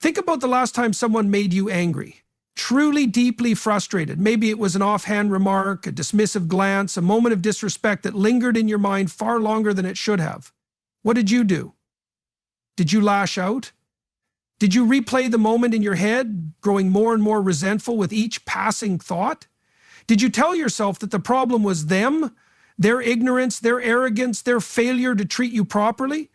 Think about the last time someone made you angry, truly deeply frustrated. Maybe it was an offhand remark, a dismissive glance, a moment of disrespect that lingered in your mind far longer than it should have. What did you do? Did you lash out? Did you replay the moment in your head, growing more and more resentful with each passing thought? Did you tell yourself that the problem was them, their ignorance, their arrogance, their failure to treat you properly?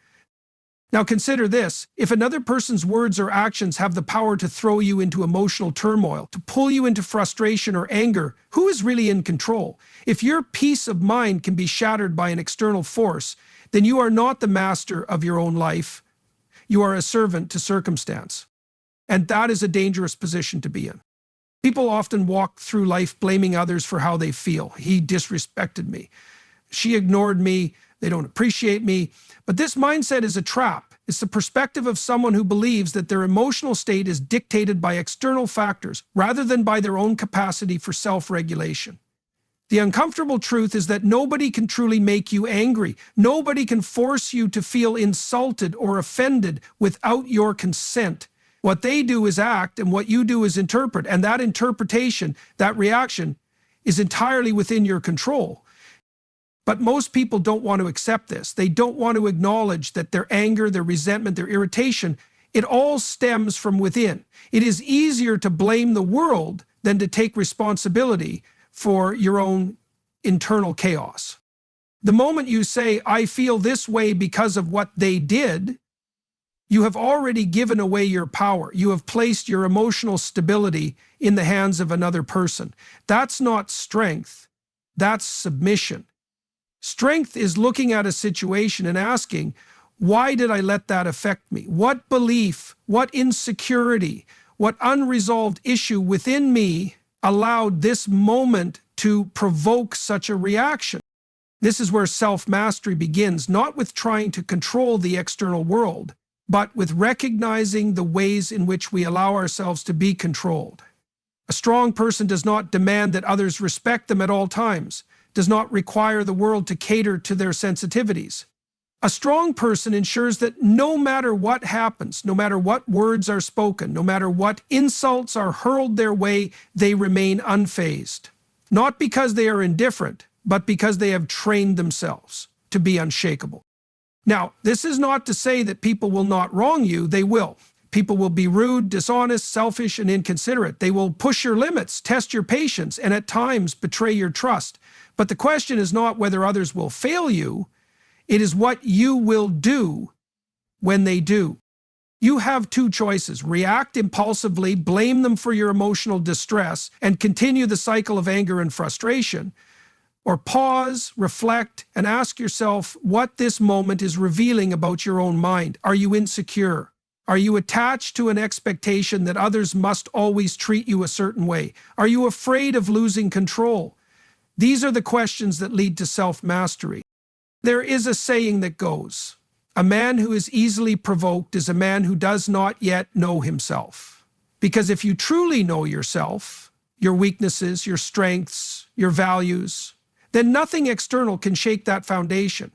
Now consider this: if another person's words or actions have the power to throw you into emotional turmoil, to pull you into frustration or anger, who is really in control? If your peace of mind can be shattered by an external force, then you are not the master of your own life. You are a servant to circumstance. And that is a dangerous position to be in. People often walk through life blaming others for how they feel. He disrespected me. She ignored me. They don't appreciate me. But this mindset is a trap. It's the perspective of someone who believes that their emotional state is dictated by external factors rather than by their own capacity for self-regulation. The uncomfortable truth is that nobody can truly make you angry. Nobody can force you to feel insulted or offended without your consent. What they do is act, and what you do is interpret. And that interpretation, that reaction, is entirely within your control. But most people don't want to accept this. They don't want to acknowledge that their anger, their resentment, their irritation, it all stems from within. It is easier to blame the world than to take responsibility for your own internal chaos. The moment you say, I feel this way because of what they did, you have already given away your power. You have placed your emotional stability in the hands of another person. That's not strength. That's submission. Strength is looking at a situation and asking, why did I let that affect me? What belief, what insecurity, what unresolved issue within me allowed this moment to provoke such a reaction? This is where self-mastery begins, not with trying to control the external world, but with recognizing the ways in which we allow ourselves to be controlled. A strong person does not demand that others respect them at all times, does not require the world to cater to their sensitivities. A strong person ensures that no matter what happens, no matter what words are spoken, no matter what insults are hurled their way, they remain unfazed. Not because they are indifferent, but because they have trained themselves to be unshakable. Now, this is not to say that people will not wrong you. They will. People will be rude, dishonest, selfish, and inconsiderate. They will push your limits, test your patience, and at times betray your trust. But the question is not whether others will fail you. It is what you will do when they do. You have two choices: react impulsively, blame them for your emotional distress, and continue the cycle of anger and frustration, or pause, reflect, and ask yourself what this moment is revealing about your own mind. Are you insecure? Are you attached to an expectation that others must always treat you a certain way? Are you afraid of losing control? These are the questions that lead to self-mastery. There is a saying that goes, a man who is easily provoked is a man who does not yet know himself. Because if you truly know yourself, your weaknesses, your strengths, your values, then nothing external can shake that foundation.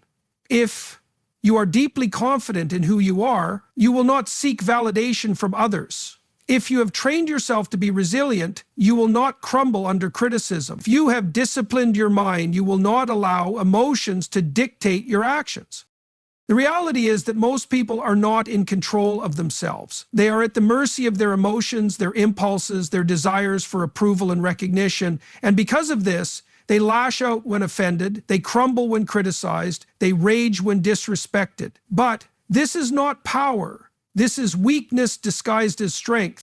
If you are deeply confident in who you are, you will not seek validation from others. If you have trained yourself to be resilient, you will not crumble under criticism. If you have disciplined your mind, you will not allow emotions to dictate your actions. The reality is that most people are not in control of themselves. They are at the mercy of their emotions, their impulses, their desires for approval and recognition. And because of this, they lash out when offended, they crumble when criticized, they rage when disrespected. But this is not power. This is weakness disguised as strength.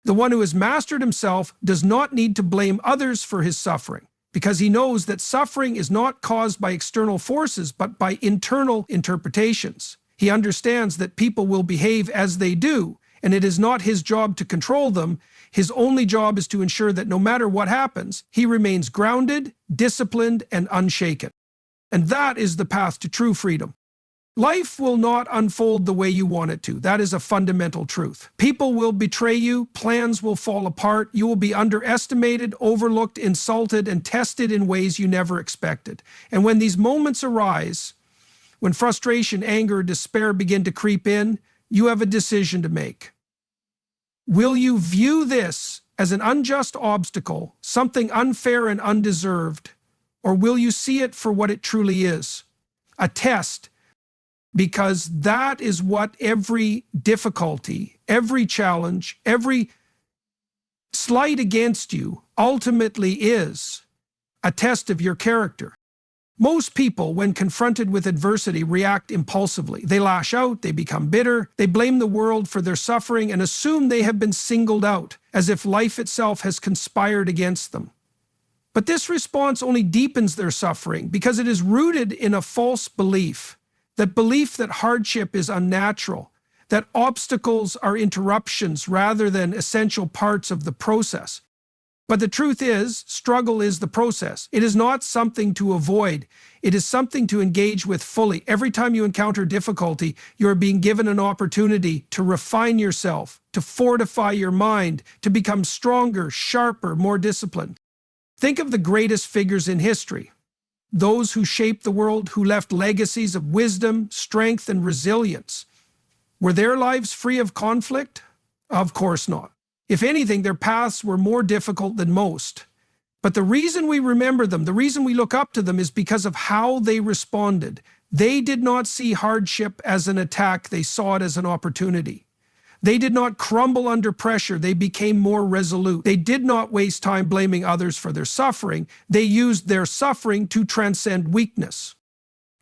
The one who has mastered himself does not need to blame others for his suffering, because he knows that suffering is not caused by external forces, but by internal interpretations. He understands that people will behave as they do, and it is not his job to control them. His only job is to ensure that no matter what happens, he remains grounded, disciplined, and unshaken. And that is the path to true freedom. Life will not unfold the way you want it to. That is a fundamental truth. People will betray you, plans will fall apart, you will be underestimated, overlooked, insulted, and tested in ways you never expected. And when these moments arise, when frustration, anger, despair begin to creep in, you have a decision to make. Will you view this as an unjust obstacle, something unfair and undeserved, or will you see it for what it truly is? A test, because that is what every difficulty, every challenge, every slight against you ultimately is a test of your character. Most people, when confronted with adversity, react impulsively. They lash out, they become bitter, they blame the world for their suffering and assume they have been singled out, as if life itself has conspired against them. But this response only deepens their suffering because it is rooted in a false belief that hardship is unnatural, that obstacles are interruptions rather than essential parts of the process. But the truth is, struggle is the process. It is not something to avoid. It is something to engage with fully. Every time you encounter difficulty, you are being given an opportunity to refine yourself, to fortify your mind, to become stronger, sharper, more disciplined. Think of the greatest figures in history. Those who shaped the world, who left legacies of wisdom, strength, and resilience. Were their lives free of conflict? Of course not. If anything, their paths were more difficult than most. But the reason we remember them, the reason we look up to them, is because of how they responded. They did not see hardship as an attack, they saw it as an opportunity. They did not crumble under pressure, they became more resolute. They did not waste time blaming others for their suffering, they used their suffering to transcend weakness.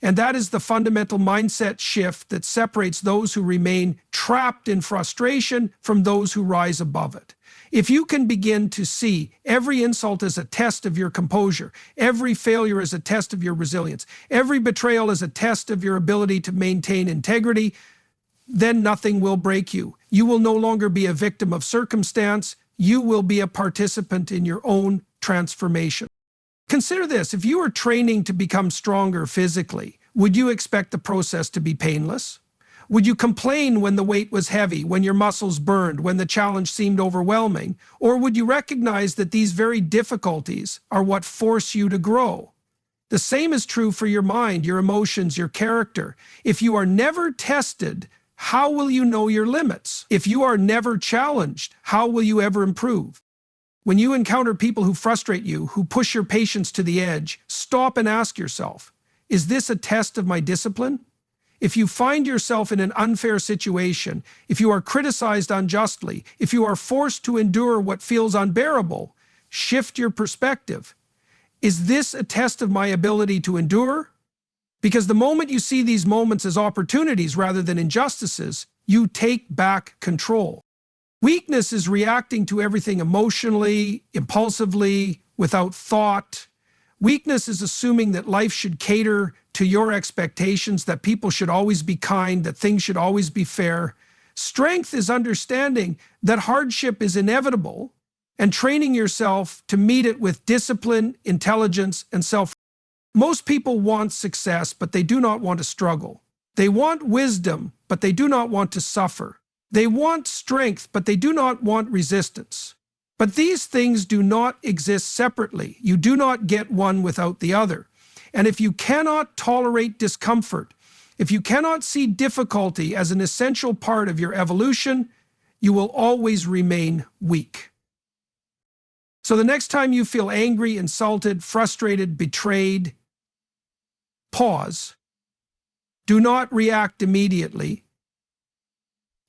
And that is the fundamental mindset shift that separates those who remain trapped in frustration from those who rise above it. If you can begin to see every insult as a test of your composure, every failure as a test of your resilience, every betrayal as a test of your ability to maintain integrity, then nothing will break you. You will no longer be a victim of circumstance. You will be a participant in your own transformation. Consider this, if you are training to become stronger physically, would you expect the process to be painless? Would you complain when the weight was heavy, when your muscles burned, when the challenge seemed overwhelming? Or would you recognize that these very difficulties are what force you to grow? The same is true for your mind, your emotions, your character. If you are never tested, how will you know your limits? If you are never challenged, how will you ever improve? When you encounter people who frustrate you, who push your patience to the edge, stop and ask yourself, is this a test of my discipline? If you find yourself in an unfair situation, if you are criticized unjustly, if you are forced to endure what feels unbearable, shift your perspective. Is this a test of my ability to endure? Because the moment you see these moments as opportunities rather than injustices, you take back control. Weakness is reacting to everything emotionally, impulsively, without thought. Weakness is assuming that life should cater to your expectations, that people should always be kind, that things should always be fair. Strength is understanding that hardship is inevitable and training yourself to meet it with discipline, intelligence, and self. Most people want success, but they do not want to struggle. They want wisdom, but they do not want to suffer. They want strength, but they do not want resistance. But these things do not exist separately. You do not get one without the other. And if you cannot tolerate discomfort, if you cannot see difficulty as an essential part of your evolution, you will always remain weak. So the next time you feel angry, insulted, frustrated, betrayed, pause. Do not react immediately.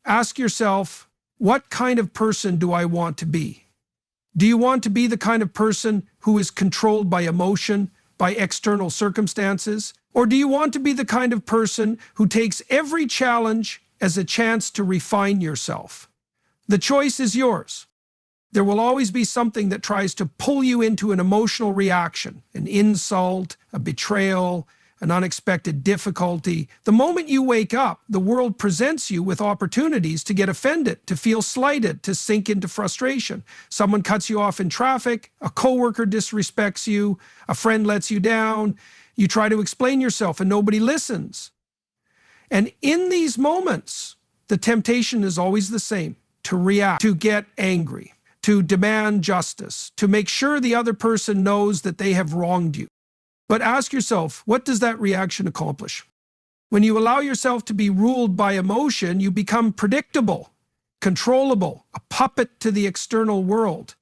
Ask yourself, what kind of person do I want to be? Do you want to be the kind of person who is controlled by emotion, by external circumstances? Or do you want to be the kind of person who takes every challenge as a chance to refine yourself? The choice is yours. There will always be something that tries to pull you into an emotional reaction, an insult, a betrayal, an unexpected difficulty. The moment you wake up, the world presents you with opportunities to get offended, to feel slighted, to sink into frustration. Someone cuts you off in traffic, a coworker disrespects you, a friend lets you down, you try to explain yourself and nobody listens. And in these moments, the temptation is always the same, to react, to get angry, to demand justice, to make sure the other person knows that they have wronged you. But ask yourself, what does that reaction accomplish? When you allow yourself to be ruled by emotion, you become predictable. controllable, a puppet to the external world.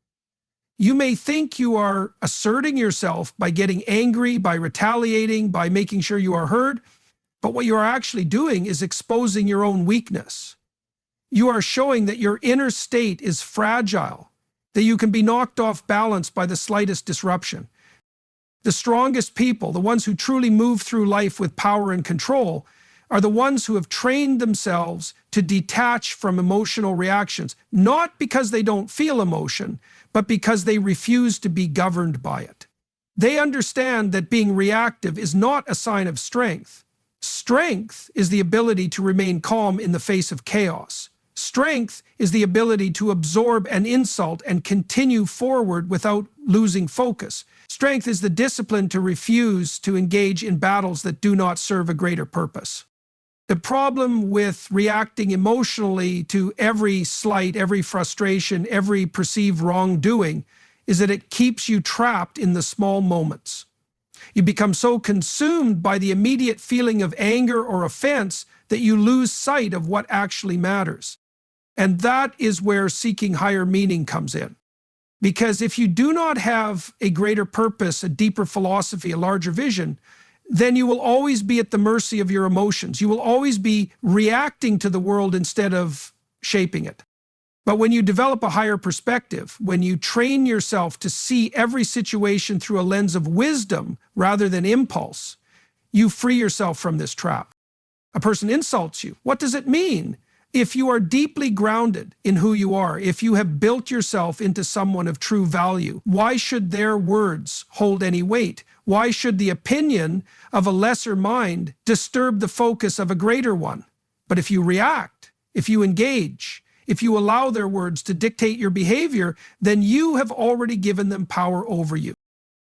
You may think you are asserting yourself by getting angry, by retaliating, by making sure you are heard, but what you are actually doing is exposing your own weakness. You are showing that your inner state is fragile, that you can be knocked off balance by the slightest disruption. The strongest people, the ones who truly move through life with power and control, are the ones who have trained themselves to detach from emotional reactions, not because they don't feel emotion, but because they refuse to be governed by it. They understand that being reactive is not a sign of strength. Strength is the ability to remain calm in the face of chaos. Strength is the ability to absorb an insult and continue forward without losing focus. Strength is the discipline to refuse to engage in battles that do not serve a greater purpose. The problem with reacting emotionally to every slight, every frustration, every perceived wrongdoing is that it keeps you trapped in the small moments. You become so consumed by the immediate feeling of anger or offense that you lose sight of what actually matters. And that is where seeking higher meaning comes in. Because if you do not have a greater purpose, a deeper philosophy, a larger vision, then you will always be at the mercy of your emotions. You will always be reacting to the world instead of shaping it. But when you develop a higher perspective, when you train yourself to see every situation through a lens of wisdom rather than impulse, you free yourself from this trap. A person insults you. What does it mean? If you are deeply grounded in who you are, if you have built yourself into someone of true value, why should their words hold any weight? Why should the opinion of a lesser mind disturb the focus of a greater one? But if you react, if you engage, if you allow their words to dictate your behavior, then you have already given them power over you.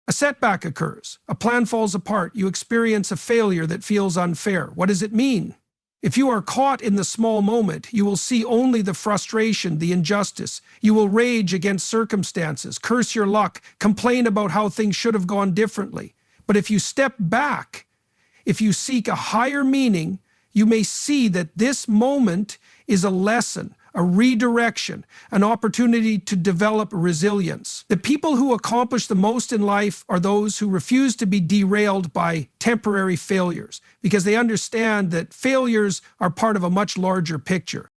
A setback occurs. A plan falls apart. You experience a failure that feels unfair. What does it mean? If you are caught in the small moment, you will see only the frustration, the injustice. You will rage against circumstances, curse your luck, complain about how things should have gone differently. But if you step back, if you seek a higher meaning, you may see that this moment is a lesson, a redirection, an opportunity to develop resilience. The people who accomplish the most in life are those who refuse to be derailed by temporary failures, because they understand that failures are part of a much larger picture.